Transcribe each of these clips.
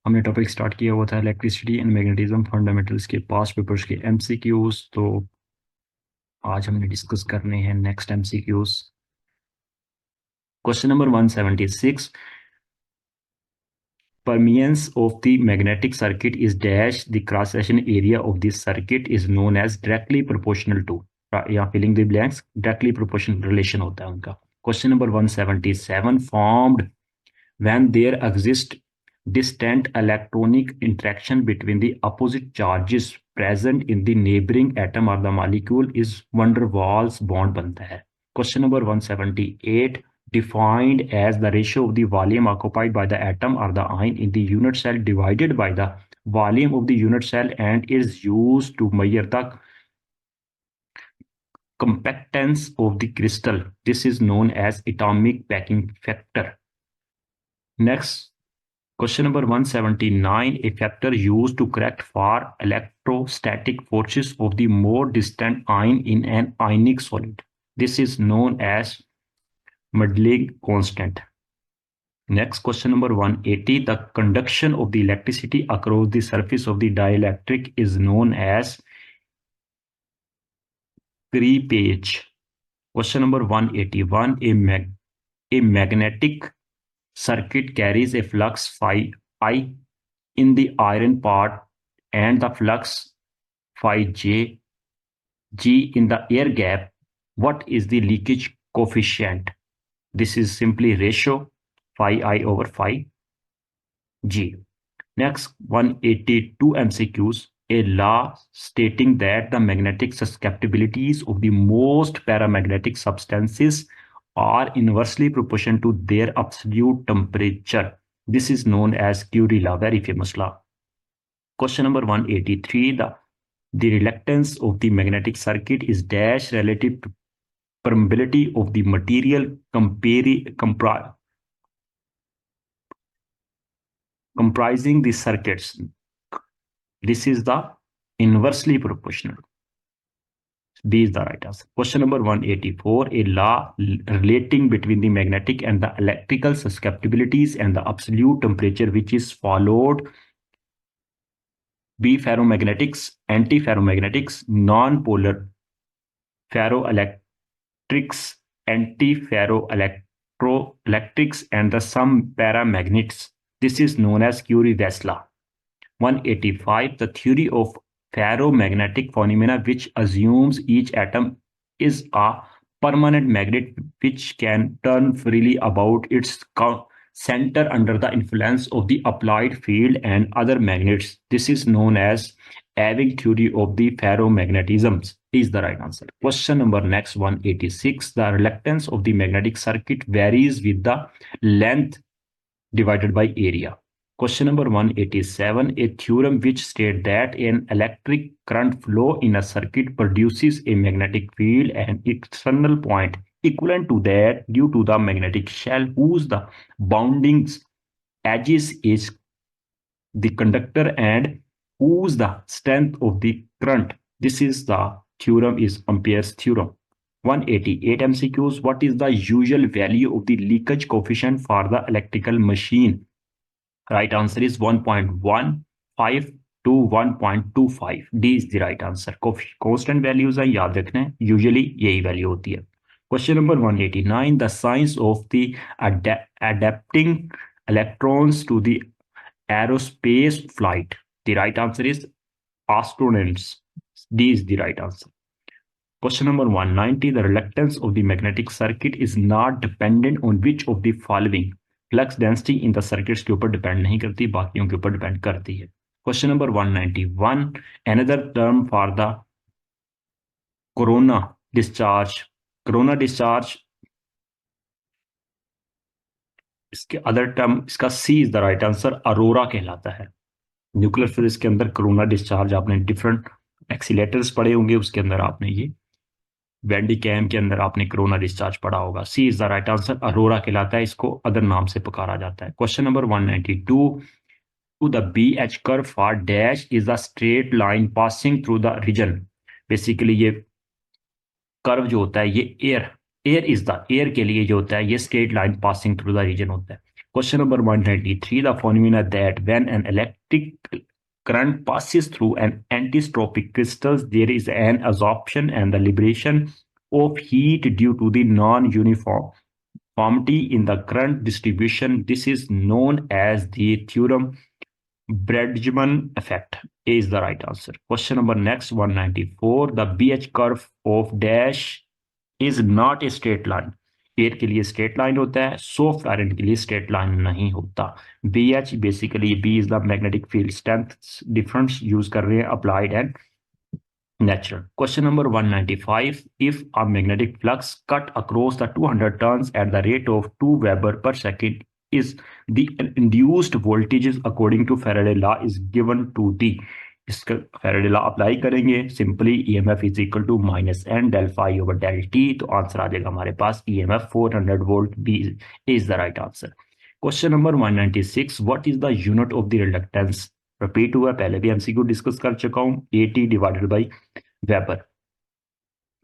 हमने topic start किया हुआ था इलेक्ट्रिसिटी एंड मैग्नेटिज्म फंडामेंटल्स के पास्ट पेपर्स के एमसीक्यूज। तो आज हमने डिस्कस करने हैं next MCQs. Question number 176, permeance of the magnetic circuit is dash, the cross section area of this circuit is known as directly proportional to, या filling the blanks, directly proportional relation होता है उनका। Question number 177, formed when there exists distant electronic interaction between the opposite charges present in the neighboring atom or the molecule is van der Waals bond बनता है। Question number 178, defined as the ratio of the volume occupied by the atom or the ion in the unit cell divided by the volume of the unit cell and is used to measure the compactness of the crystal. This is known as atomic packing factor. Next, question number 179, a factor used to correct for electrostatic forces of the more distant ion in an ionic solid. This is known as Medley constant. Next, question number 180, the conduction of the electricity across the surface of the dielectric is known as creepage. Question number 181, a magnetic circuit carries a flux phi I in the iron part and the flux phi j g in the air gap. What is the leakage coefficient? This is simply ratio phi I over phi g. Next, 182 MCQs, a law stating that the magnetic susceptibilities of the most paramagnetic substances are inversely proportional to their absolute temperature. This is known as Curie law, very famous law. Question number 183, the reluctance of the magnetic circuit is dash relative to permeability of the material comprising the circuits. This is the inversely proportional. B is the right answer. Question number 184, a law relating between the magnetic and the electrical susceptibilities and the absolute temperature which is followed. B, ferromagnetics, antiferromagnetics, non-polar ferroelectrics, antiferroelectrics, and the some paramagnets. This is known as Curie-Weiss law. 185, the theory of ferromagnetic phenomena which assumes each atom is a permanent magnet which can turn freely about its center under the influence of the applied field and other magnets. This is known as Ewing theory of the ferromagnetisms is the right answer. Question number next 186, the reluctance of the magnetic circuit varies with the length divided by area. Question number 187, a theorem which states that an electric current flow in a circuit produces a magnetic field and external point equivalent to that due to the magnetic shell whose the bounding edges is the conductor and whose the strength of the current. This is the theorem is Ampere's theorem. 188 MCQs, what is the usual value of the leakage coefficient for the electrical machine? Right answer is 1.15 to 1.25. D is the right answer. Constant values are याद रखना है, usually यही value होती है. Question number 189, the science of the adapting electrons to the aerospace flight. The right answer is astronauts. D is the right answer. Question number 190, the reluctance of the magnetic circuit is not dependent on which of the following. Flux density in the circuits के ऊपर depend नहीं करती, बाकियों के ऊपर depend करती है. Question number 191, another term for the corona discharge. Corona discharge इसके अदर टर्म, इसका C is the right answer, aurora कहलाता है. न्यूक्लियर फिजिक्स के अंदर कोरोना डिस्चार्ज आपने डिफरेंट एक्सीलेटर्स पढ़े होंगे, उसके अंदर आपने ये वेंडी कैम के अंदर आपने कोरोना डिस्चार्ज पढ़ा होगा. C is the right answer, aurora कहलाता है, इसको अदर नाम से पुकारा जाता है. Question number 192, to the B H curve for dash is the straight line passing through the region. Basically ये कर्व जो होता है ये एयर इज द एयर के लिए जो होता है ये straight line passing through the region होता है. Question number 193, the phenomena that when an electric current passes through an antistropic crystals, there is an absorption and the liberation of heat due to the non-uniformity in the current distribution. This is known as the theorem Bredgman effect. A is the right answer. Question number next 194, the BH curve of dash is not a straight line. Air के लिए straight line होता है, soft iron के लिए straight line नहीं होता. B H basically B is the magnetic field strength difference use कर रहे हैं applied and natural. Question number 195, if a magnetic flux cut across the 200 turns at the rate of 2 Weber per second, is the induced voltages according to Faraday law is given to the. इसका Faraday law apply करेंगे, simply EMF is equal to minus N del phi over del T, तो answer आ जाएगा हमारे पास EMF 400 volt. B is the right answer. Question number 196, what is the unit of the reluctance. Repeat हुआ, पहले भी MCQ discuss कर चुका हूं. AT divided by Weber.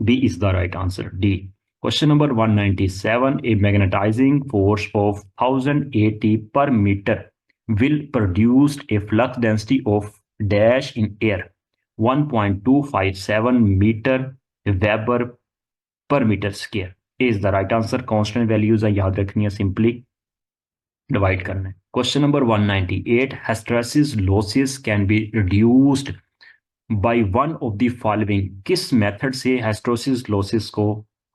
B is the right answer. D. Question number 197, a magnetizing force of 1000 AT per meter will produce a flux density of dash in air 1.257 meter Weber per meter square. A is the right answer. Constant values है, याद रखनी है, simply divide करना है. Question number 198, hysteresis losses can be reduced by one of the following. किस method से hysteresis losses को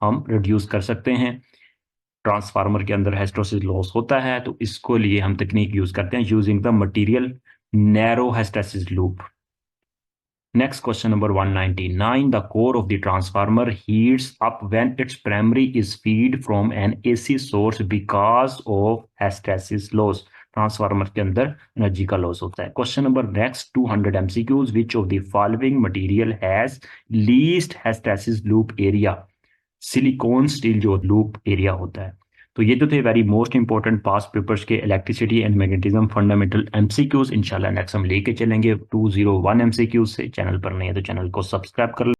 हम रिड्यूस कर सकते हैं. ट्रांसफार्मर के अंदर हिस्टेरेसिस लॉस होता है, तो इसको लिए हम तकनीक यूज करते हैं using the material narrow hysteresis loop. Next question number 199, the core of the transformer heats up when its primary is feed from N AC source because of hysteresis loss. Transformer के अंदर energy का loss होता है. Question number next 200 MCQs, which of the following material has least hysteresis loop area. Silicon steel जो loop area होता है. तो ये तो थे very most important past papers के electricity and magnetism fundamental MCQs. इंशाल्लाह नेक्स्ट हम लेके चलेंगे 201 MCQs से. चैनल पर नहीं है तो चैनल को सब्सक्राइब कर